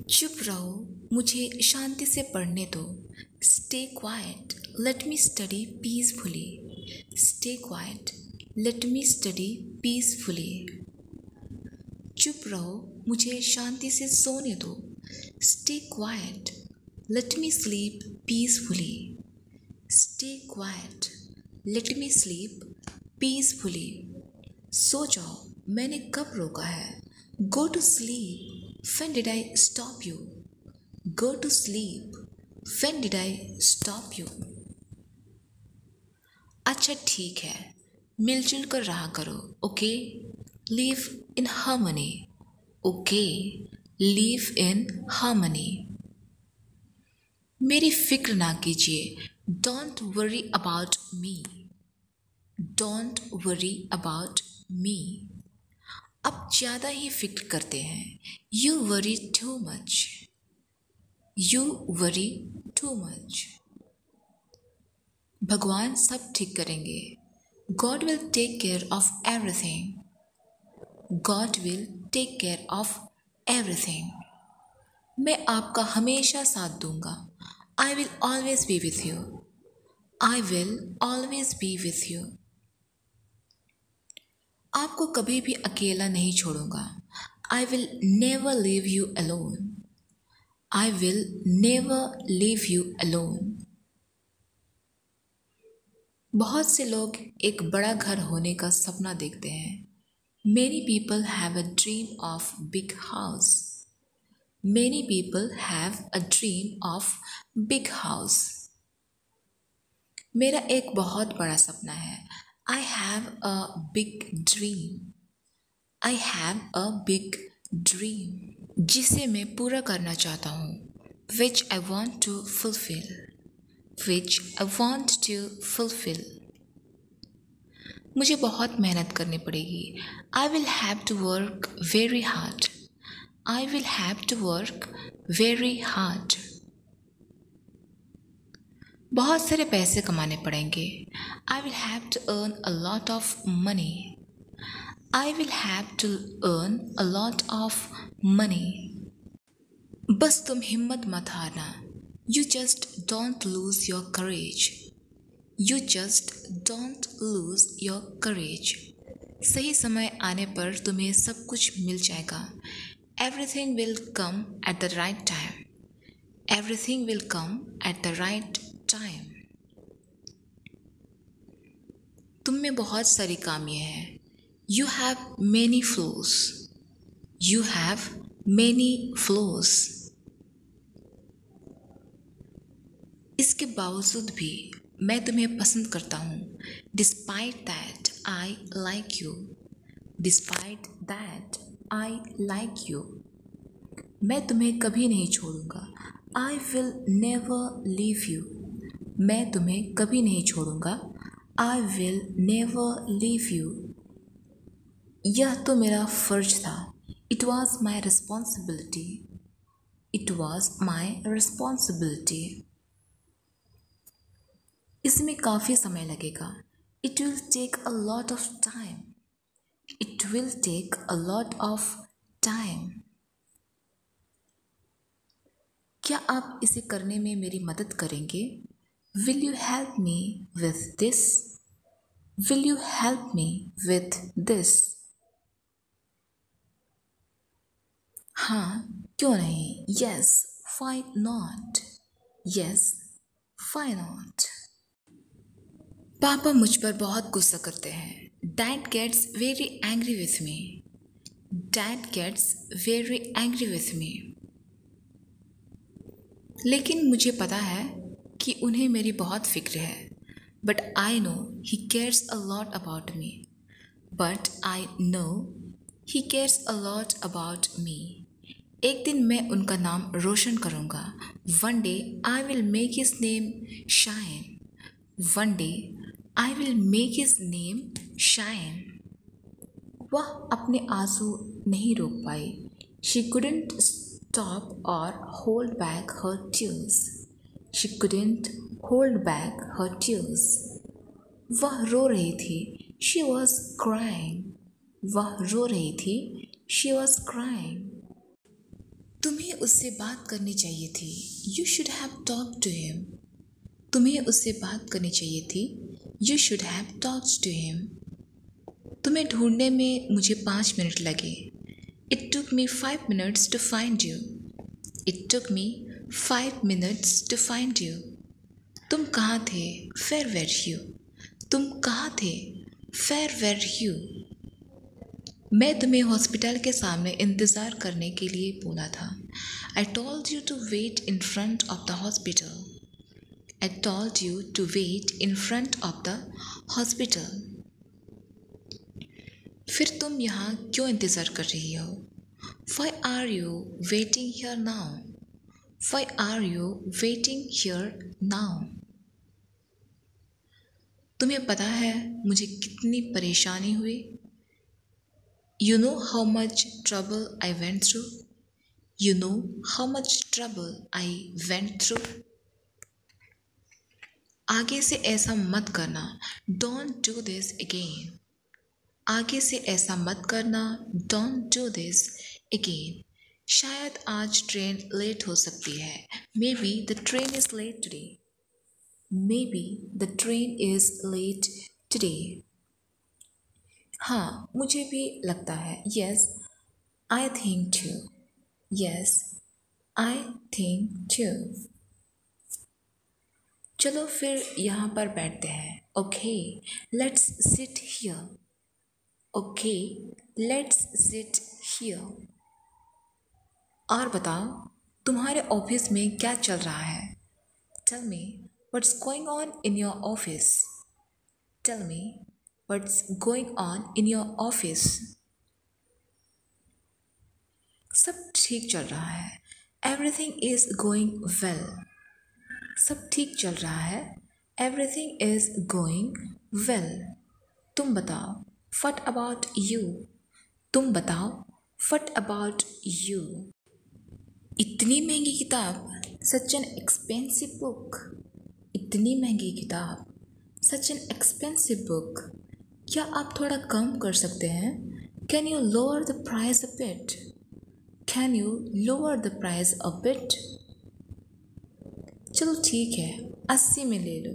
चुप रहो, मुझे शांति से पढ़ने दो। Stay quiet, let me study peacefully. Stay quiet, let me study peacefully. चुप रहो, मुझे शांति से सोने दो। Stay quiet, let me sleep peacefully. Stay quiet, let me sleep peacefully. सो जाओ, मैंने कब रोका है? Go to sleep, when did I stop you? Go to sleep, when did I stop you? अच्छा ठीक है, मिलजुल कर रहा करो, okay? Live in harmony, okay? Live in harmony. मेरी फिक्र ना कीजिए, don't worry about me. Don't worry about me. आप ज़्यादा ही फिक्र करते हैं। You worry too much. You worry too much. भगवान सब ठीक करेंगे। God will take care of everything. God will take care of everything. मैं आपका हमेशा साथ दूंगा। I will always be with you. I will always be with you. आपको कभी भी अकेला नहीं छोड़ूंगा। I will never leave you alone. I will never leave you alone. बहुत से लोग एक बड़ा घर होने का सपना देखते हैं। Many people have a dream of big house. Many people have a dream of big house. मेरा एक बहुत बड़ा सपना है। I have a big dream. I have a big dream. जिसे मैं पूरा करना चाहता हूँ। Which I want to fulfill. Which I want to fulfill. मुझे बहुत मेहनत करनी पड़ेगी। I will have to work very hard. I will have to work very hard. बहुत सारे पैसे कमाने पड़ेंगे। I will have to earn a lot of money. I will have to earn a lot of money. बस तुम हिम्मत मत हारना। You just don't lose your courage. You just don't lose your courage. सही समय आने पर तुम्हें सब कुछ मिल जाएगा। Everything will come at the right time. Everything will come at the right time. तुम में बहुत सारी खामियां हैं। You have many flaws. You have many flaws. इसके बावजूद भी मैं तुम्हें पसंद करता हूँ। Despite that, I like you. Despite that, I like you. मैं तुम्हें कभी नहीं छोड़ूंगा। I will never leave you. मैं तुम्हें कभी नहीं छोड़ूंगा। I will never leave you. यह तो मेरा फर्ज था। It was my responsibility. It was my responsibility. इसमें काफ़ी समय लगेगा। It will take a lot of time. It will take a lot of time. क्या आप इसे करने में मेरी मदद करेंगे? Will you help me with this? Will you help me with this? हाँ, क्यों नहीं? Yes, why not? Yes, why not? पापा मुझ पर बहुत गुस्सा करते हैं। Dad gets very angry with me. Dad gets very angry with me. लेकिन मुझे पता है कि उन्हें मेरी बहुत फिक्र है। But I know he cares a lot about me. But I know he cares a lot about me. एक दिन मैं उनका नाम रोशन करूँगा। One day I will make his name shine. One day I will make his name shine. वह अपने आंसू नहीं रोक पाई। She couldn't stop or hold back her tears. She couldn't hold back her tears. वह रो रही थी। She was crying. वह रो रही थी। She was crying. तुम्हें उससे बात करनी चाहिए थी। You should have talk to him. तुम्हें उससे बात करनी चाहिए थी। You should have talked to him. तुम्हें ढूंढने में मुझे 5 मिनट लगे। It took me 5 minutes to find you. It took me 5 minutes to find you. तुम कहाँ थे? Where were you? तुम कहाँ थे? Where were you? मैं तुम्हें हॉस्पिटल के सामने इंतज़ार करने के लिए बोला था। I told you to wait in front of the hospital. I told you to wait in front of the hospital. फिर तुम यहाँ क्यों इंतज़ार कर रही हो? Why are you waiting here now? Why are you waiting here now? तुम्हें पता है मुझे कितनी परेशानी हुई? You know how much trouble I went through? You know how much trouble I went through? आगे से ऐसा मत करना। Don't do this again. आगे से ऐसा मत करना। Don't do this again. शायद आज ट्रेन लेट हो सकती है। Maybe the train is late today. Maybe the train is late today. हाँ, मुझे भी लगता है। Yes, I think too. Yes, I think too. चलो फिर यहाँ पर बैठते हैं। Okay, let's sit here. Okay, let's sit here. और बताओ तुम्हारे ऑफिस में क्या चल रहा है? Tell me what's going on in your office. Tell me what's going on in your office. सब ठीक चल रहा है। Everything is going well. सब ठीक चल रहा है। Everything is going well. तुम बताओ What about you? तुम बताओ What about you? इतनी महंगी किताब, सच एन एक्सपेंसिव बुक। इतनी महंगी किताब, सच एन एक्सपेंसिव बुक। क्या आप थोड़ा कम कर सकते हैं? Can you lower the price a bit? Can you lower the price a bit? चलो ठीक है, 80 में ले लो।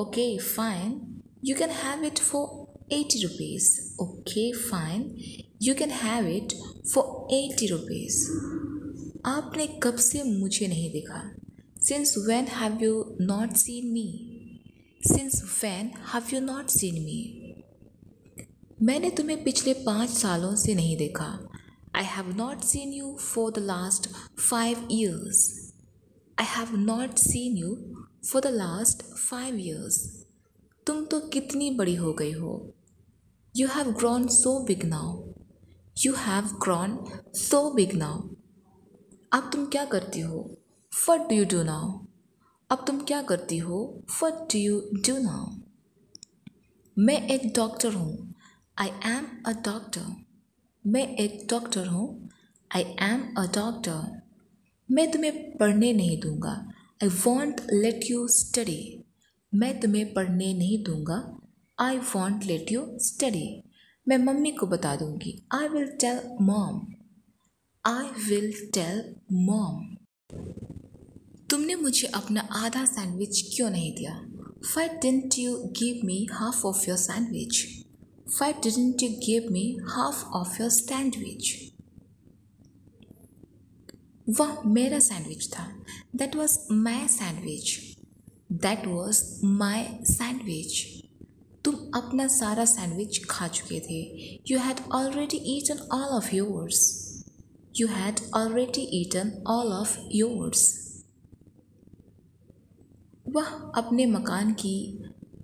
Okay fine, you can have it for 80 rupees. Okay fine, you can have it for 80 rupees. आपने कब से मुझे नहीं देखा? Since when have you not seen me? Since when have you not seen me? मैंने तुम्हें पिछले 5 सालों से नहीं देखा। I have not seen you for the last 5 years. I have not seen you for the last 5 years. तुम तो कितनी बड़ी हो गई हो। You have grown so big now. You have grown so big now. अब तुम क्या करती हो? What do you do now? अब तुम क्या करती हो? What do you do now? मैं एक डॉक्टर हूँ। I am a doctor. मैं एक डॉक्टर हूँ। I am a doctor. मैं तुम्हें पढ़ने नहीं दूँगा। I won't let you study. मैं तुम्हें पढ़ने नहीं दूँगा। I won't let you study. मैं मम्मी को बता दूँगी। I will tell mom. I will tell mom. तुमने मुझे अपना आधा सैंडविच क्यों नहीं दिया? Why didn't you give me half of your sandwich? Why didn't you give me half of your sandwich? वह मेरा सैंडविच था। That was my sandwich. That was my sandwich. तुम अपना सारा सैंडविच खा चुके थे। You had already eaten all of yours. You had already eaten all of yours. वह अपने मकान की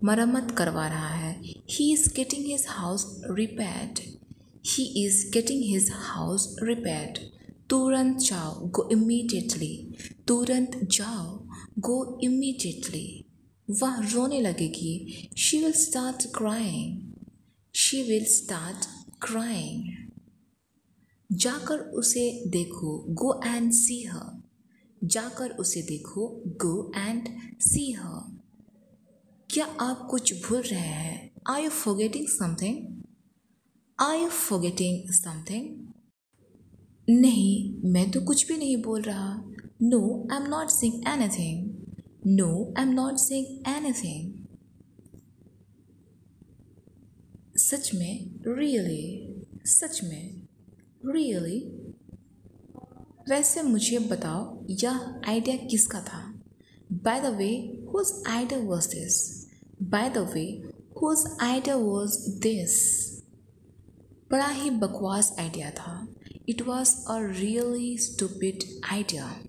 मरम्मत करवा रहा है। He is getting his house repaired. He is getting his house repaired. तुरंत जाओ, go immediately. तुरंत जाओ, go immediately. वह रोने लगेगी। She will start crying. She will start crying. जाकर उसे देखो, go and see her. जाकर उसे देखो, go and see her. क्या आप कुछ भूल रहे हैं? Are you forgetting something? Are you forgetting something? नहीं, मैं तो कुछ भी नहीं बोल रहा। No, I am not saying anything. No, I am not saying anything. सच में, रियली। सच में, रियली। वैसे मुझे बताओ, यह आइडिया किसका था? By the way, whose idea was this? By the way, whose idea was this? बड़ा ही बकवास आइडिया था। It was a really stupid idea.